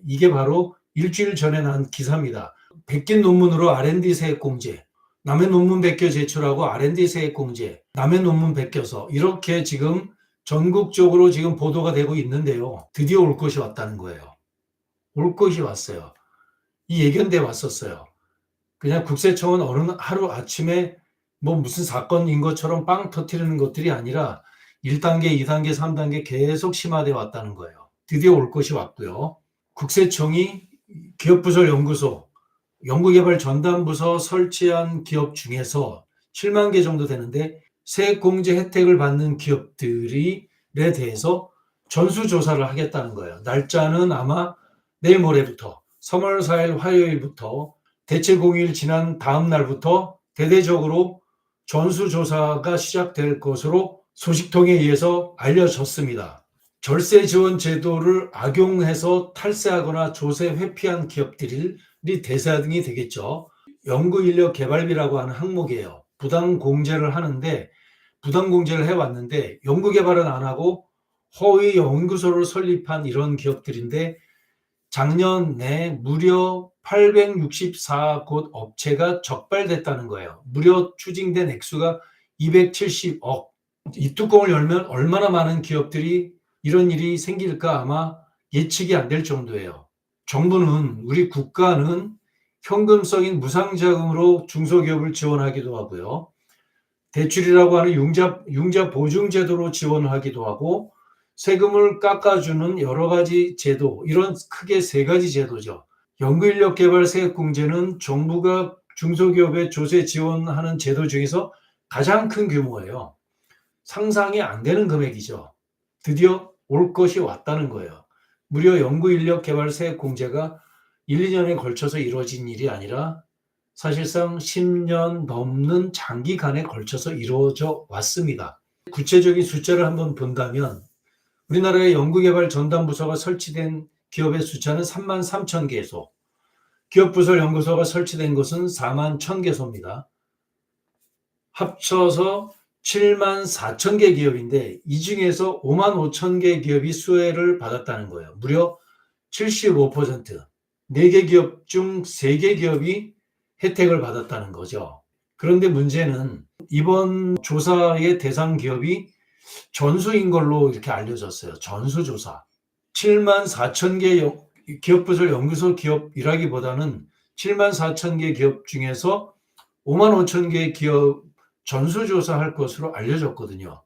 이게 바로 일주일 전에 난 기사입니다. 베낀 논문으로 R&D 세액 공제, 남의 논문 베껴 제출하고 R&D 세액 공제, 남의 논문 베껴서 이렇게 지금 전국적으로 지금 보도가 되고 있는데요. 드디어 올 것이 왔다는 거예요. 올 것이 왔어요. 이 예견돼 왔었어요. 그냥 국세청은 어느 하루 아침에 뭐 무슨 사건인 것처럼 빵 터뜨리는 것들이 아니라 1단계, 2단계, 3단계 계속 심화되어 왔다는 거예요. 드디어 올 것이 왔고요. 국세청이 기업부설 연구소, 연구개발 전담부서 설치한 기업 중에서 7만 개 정도 되는데 세액공제 혜택을 받는 기업들에 대해서 전수조사를 하겠다는 거예요. 날짜는 아마 내일 모레부터 3월 4일 화요일부터 대체 공휴일 지난 다음 날부터 대대적으로 전수조사가 시작될 것으로 소식통에 의해서 알려졌습니다. 절세 지원 제도를 악용해서 탈세하거나 조세 회피한 기업들이 대상이 되겠죠. 연구인력 개발비라고 하는 항목이에요. 부당 공제를 하는데 부당 공제를 해왔는데 연구개발은 안 하고 허위 연구소를 설립한 이런 기업들인데 작년에 무려 864곳 업체가 적발됐다는 거예요. 무려 추징된 액수가 270억. 이 뚜껑을 열면 얼마나 많은 기업들이 이런 일이 생길까 아마 예측이 안 될 정도예요. 정부는, 우리 국가는 현금성인 무상자금으로 중소기업을 지원하기도 하고요. 대출이라고 하는 융자 보증 제도로 지원을 하기도 하고 세금을 깎아주는 여러 가지 제도, 이런 크게 세 가지 제도죠. 연구인력 개발 세액공제는 정부가 중소기업에 조세 지원하는 제도 중에서 가장 큰 규모예요. 상상이 안 되는 금액이죠. 드디어 올 것이 왔다는 거예요. 무려 연구인력 개발 세액공제가 1, 2년에 걸쳐서 이루어진 일이 아니라 사실상 10년 넘는 장기간에 걸쳐서 이루어져 왔습니다. 구체적인 숫자를 한번 본다면 우리나라의 연구개발 전담부서가 설치된 기업의 숫자는 3만 3천 개소, 기업부설 연구소가 설치된 것은 4만 1천 개소입니다. 합쳐서 7만 4천 개 기업인데 이 중에서 5만 5천 개 기업이 수혜를 받았다는 거예요. 무려 75%, 4개 기업 중 3개 기업이 혜택을 받았다는 거죠. 그런데 문제는 이번 조사의 대상 기업이 전수인 걸로 이렇게 알려졌어요. 전수조사. 7만 4천 개 기업부설 연구소 기업이라기보다는 7만 4천 개 기업 중에서 5만 5천 개 기업 전수조사할 것으로 알려졌거든요.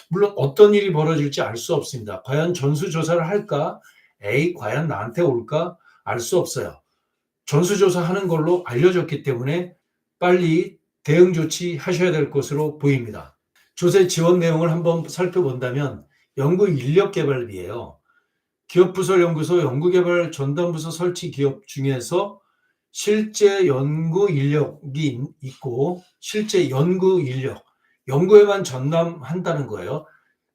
물론 어떤 일이 벌어질지 알 수 없습니다. 과연 전수조사를 할까? 과연 나한테 올까? 알 수 없어요. 전수조사하는 걸로 알려졌기 때문에 빨리 대응 조치 하셔야 될 것으로 보입니다. 조세 지원 내용을 한번 살펴본다면 연구인력개발비예요. 기업부설연구소 연구개발 전담부서 설치 기업 중에서 실제 연구 인력이 있고 실제 연구 인력, 연구에만 전담한다는 거예요.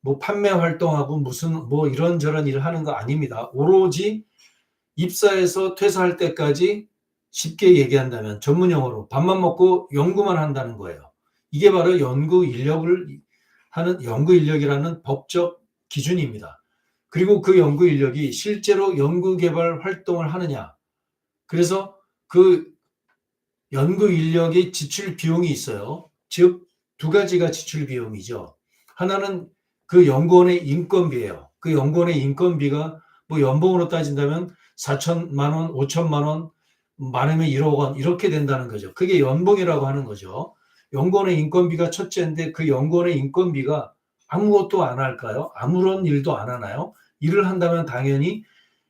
뭐 판매 활동하고 무슨 뭐 이런저런 일을 하는 거 아닙니다. 오로지 입사해서 퇴사할 때까지 쉽게 얘기한다면 전문용어로 밥만 먹고 연구만 한다는 거예요. 이게 바로 연구 인력을 하는 연구 인력이라는 법적 기준입니다. 그리고 그 연구 인력이 실제로 연구 개발 활동을 하느냐. 그래서 그 연구 인력의 지출 비용이 있어요. 즉, 두 가지가 지출 비용이죠. 하나는 그 연구원의 인건비예요. 그 연구원의 인건비가 뭐 연봉으로 따진다면 4천만 원, 5천만 원, 많으면 1억 원 이렇게 된다는 거죠. 그게 연봉이라고 하는 거죠. 연구원의 인건비가 첫째인데 그 연구원의 인건비가 아무것도 안 할까요? 아무런 일도 안 하나요? 일을 한다면 당연히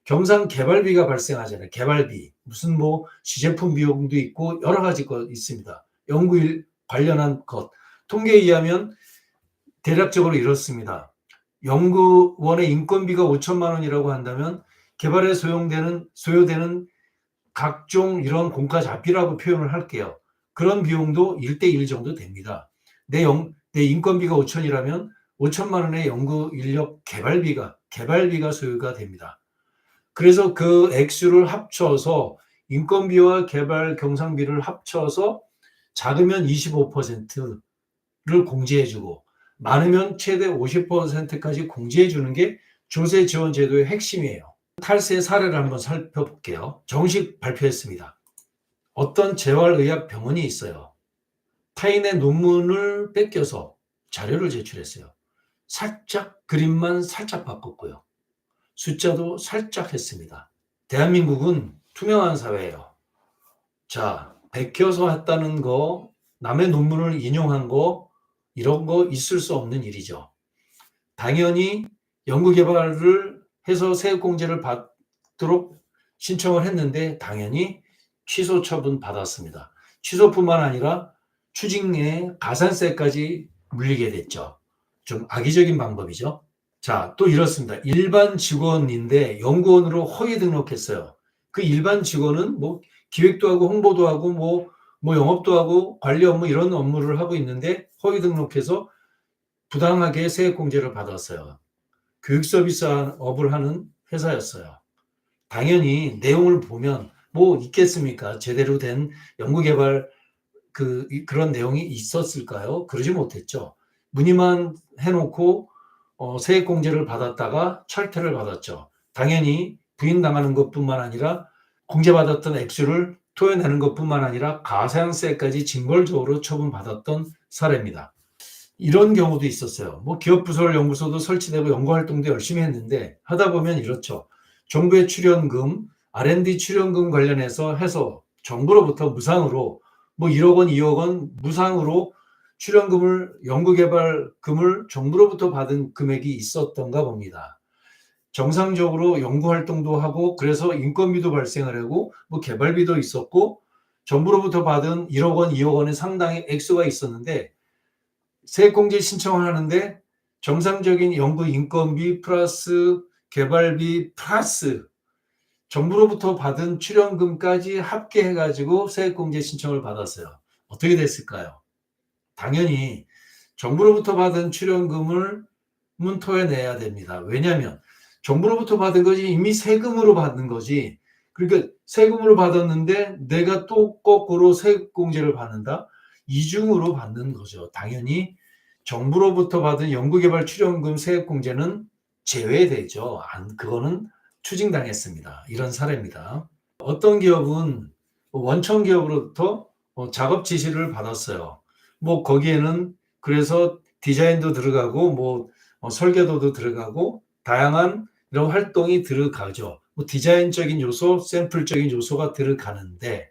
경상 개발비가 발생하잖아요. 개발비. 무슨 뭐 시제품 비용도 있고 여러 가지 것 있습니다. 연구일 관련한 것. 통계에 의하면 대략적으로 이렇습니다. 연구원의 인건비가 5천만 원이라고 한다면 개발에 소요되는 각종 이런 공과자비라고 표현을 할게요. 그런 비용도 1대1 정도 됩니다. 내 인건비가 5천이라면 5천만 원의 연구 인력 개발비가 소요가 됩니다. 그래서 그 액수를 합쳐서 인건비와 개발 경상비를 합쳐서 작으면 25%를 공제해주고 많으면 최대 50%까지 공제해주는 게 조세 지원 제도의 핵심이에요. 탈세 사례를 한번 살펴볼게요. 정식 발표했습니다. 어떤 재활의학 병원이 있어요. 타인의 논문을 뺏겨서 자료를 제출했어요. 살짝 그림만 살짝 바꿨고요. 숫자도 살짝 했습니다. 대한민국은 투명한 사회예요. 자, 베껴서 했다는 거, 남의 논문을 인용한 거, 이런 거 있을 수 없는 일이죠. 당연히 연구개발을 해서 세액공제를 받도록 신청을 했는데 당연히 취소 처분 받았습니다. 취소뿐만 아니라 추징에 가산세까지 물리게 됐죠. 좀 악의적인 방법이죠. 자, 또 이렇습니다. 일반 직원인데 연구원으로 허위 등록했어요. 그 일반 직원은 뭐 기획도 하고 홍보도 하고 뭐 영업도 하고 관리 업무 이런 업무를 하고 있는데 허위 등록해서 부당하게 세액공제를 받았어요. 교육 서비스업을 하는 회사였어요. 당연히 내용을 보면 뭐 있겠습니까? 제대로 된 연구개발 그런 내용이 있었을까요? 그러지 못했죠. 문의만 해놓고 세액공제를 받았다가 철퇴를 받았죠. 당연히 부인당하는 것뿐만 아니라 공제받았던 액수를 토해내는 것뿐만 아니라 가산세까지 징벌적으로 처분받았던 사례입니다. 이런 경우도 있었어요. 뭐 기업부설 연구소도 설치되고 연구활동도 열심히 했는데 하다 보면 이렇죠. 정부의 출연금, R&D 출연금 관련해서 해서 정부로부터 무상으로 뭐 1억 원, 2억 원 무상으로 출연금을 연구개발금을 정부로부터 받은 금액이 있었던가 봅니다. 정상적으로 연구활동도 하고 그래서 인건비도 발생을 하고 뭐 개발비도 있었고 정부로부터 받은 1억 원, 2억 원의 상당히 액수가 있었는데 세액공제 신청을 하는데 정상적인 연구 인건비 플러스 개발비 플러스 정부로부터 받은 출연금까지 합계해가지고 세액공제 신청을 받았어요. 어떻게 됐을까요? 당연히 정부로부터 받은 출연금을 토해내야 됩니다. 왜냐하면 정부로부터 받은 것이 이미 세금으로 받는 거지. 그러니까 세금으로 받았는데 내가 또 거꾸로 세액공제를 받는다? 이중으로 받는 거죠. 당연히 정부로부터 받은 연구개발 출연금 세액공제는 제외되죠. 그거는 추징당했습니다. 이런 사례입니다. 어떤 기업은 원청 기업으로부터 작업 지시를 받았어요. 뭐 거기에는 그래서 디자인도 들어가고 뭐 설계도도 들어가고 다양한 이런 활동이 들어가죠. 뭐 디자인적인 요소, 샘플적인 요소가 들어가는데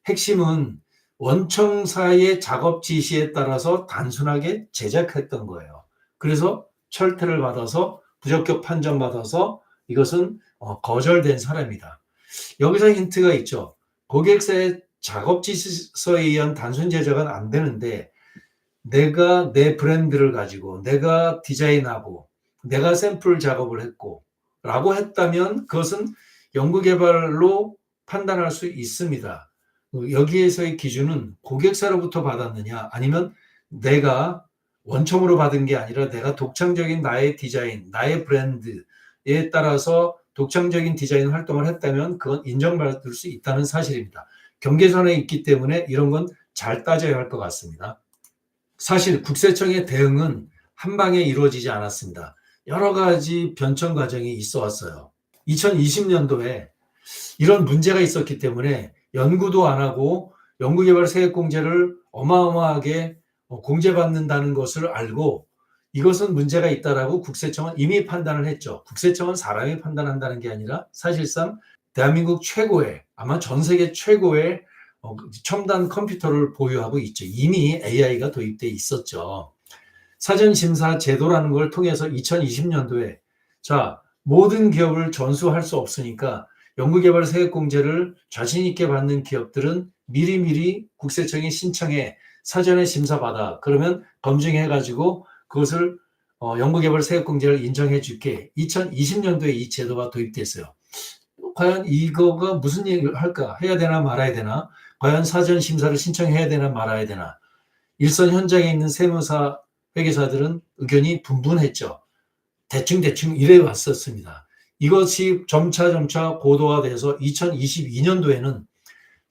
핵심은 원청사의 작업 지시에 따라서 단순하게 제작했던 거예요. 그래서 철퇴를 받아서 부적격 판정받아서 이것은 거절된 사례입니다. 여기서 힌트가 있죠. 고객사의 작업 지시서에 의한 단순 제작은 안 되는데 내가 내 브랜드를 가지고 내가 디자인하고 내가 샘플 작업을 했고 라고 했다면 그것은 연구개발로 판단할 수 있습니다. 여기에서의 기준은 고객사로부터 받았느냐 아니면 내가 원청으로 받은 게 아니라 내가 독창적인 나의 디자인, 나의 브랜드에 따라서 독창적인 디자인 활동을 했다면 그건 인정받을 수 있다는 사실입니다. 경계선에 있기 때문에 이런 건 잘 따져야 할 것 같습니다. 사실 국세청의 대응은 한 방에 이루어지지 않았습니다. 여러 가지 변청 과정이 있어 왔어요. 2020년도에 이런 문제가 있었기 때문에 연구도 안 하고 연구개발 세액공제를 어마어마하게 공제받는다는 것을 알고 이것은 문제가 있다라고 국세청은 이미 판단을 했죠. 국세청은 사람이 판단한다는 게 아니라 사실상 대한민국 최고의 아마 전 세계 최고의 첨단 컴퓨터를 보유하고 있죠. 이미 AI가 도입돼 있었죠. 사전심사 제도라는 걸 통해서 2020년도에 자 모든 기업을 전수할 수 없으니까 연구개발 세액공제를 자신 있게 받는 기업들은 미리미리 국세청에 신청해 사전에 심사받아 그러면 검증해가지고 그것을 연구개발 세액공제를 인정해 줄게. 2020년도에 이 제도가 도입됐어요. 과연 이거가 무슨 얘기를 할까? 해야 되나 말아야 되나? 과연 사전 심사를 신청해야 되나 말아야 되나? 일선 현장에 있는 세무사 회계사들은 의견이 분분했죠. 대충 이래 왔었습니다. 이것이 점차 고도화돼서 2022년도에는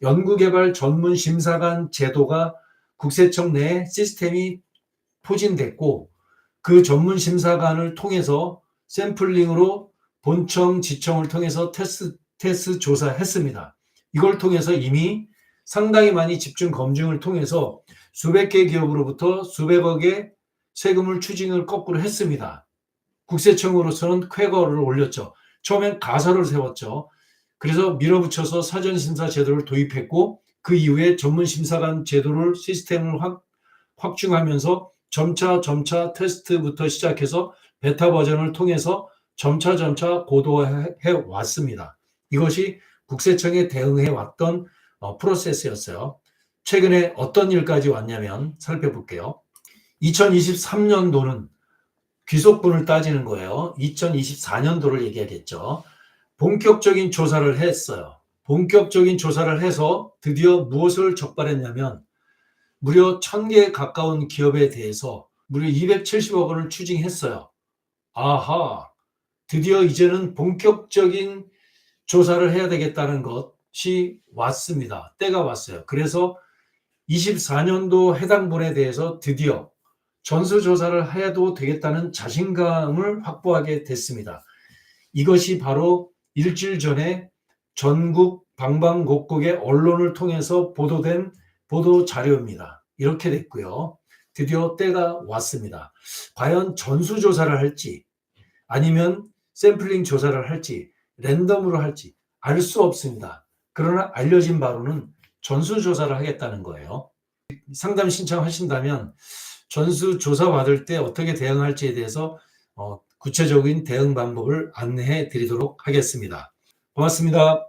연구개발 전문 심사관 제도가 국세청 내 시스템이 포진됐고 그 전문 심사관을 통해서 샘플링으로 본청, 지청을 통해서 테스트 조사했습니다. 이걸 통해서 이미 상당히 많이 집중 검증을 통해서 수백 개 기업으로부터 수백억의 세금을 추징을 거꾸로 했습니다. 국세청으로서는 쾌거를 올렸죠. 처음엔 가설을 세웠죠. 그래서 밀어붙여서 사전심사 제도를 도입했고 그 이후에 전문심사관 제도를 시스템을 확충하면서 점차 테스트부터 시작해서 베타 버전을 통해서 점차 고도화해 왔습니다. 이것이 국세청에 대응해 왔던 프로세스였어요. 최근에 어떤 일까지 왔냐면 살펴볼게요. 2023년도는 귀속분을 따지는 거예요. 2024년도를 얘기하겠죠. 본격적인 조사를 했어요. 본격적인 조사를 해서 드디어 무엇을 적발했냐면 무려 1000개에 가까운 기업에 대해서 무려 270억 원을 추징했어요. 아하, 드디어 이제는 본격적인 조사를 해야 되겠다는 것이 왔습니다. 때가 왔어요. 그래서 24년도 해당 분에 대해서 드디어 전수조사를 해도 되겠다는 자신감을 확보하게 됐습니다. 이것이 바로 일주일 전에 전국 방방곡곡의 언론을 통해서 보도된 보도 자료입니다. 이렇게 됐고요. 드디어 때가 왔습니다. 과연 전수조사를 할지 아니면 샘플링 조사를 할지 랜덤으로 할지 알 수 없습니다. 그러나 알려진 바로는 전수조사를 하겠다는 거예요. 상담 신청하신다면 전수조사 받을 때 어떻게 대응할지에 대해서 구체적인 대응 방법을 안내해 드리도록 하겠습니다. 고맙습니다.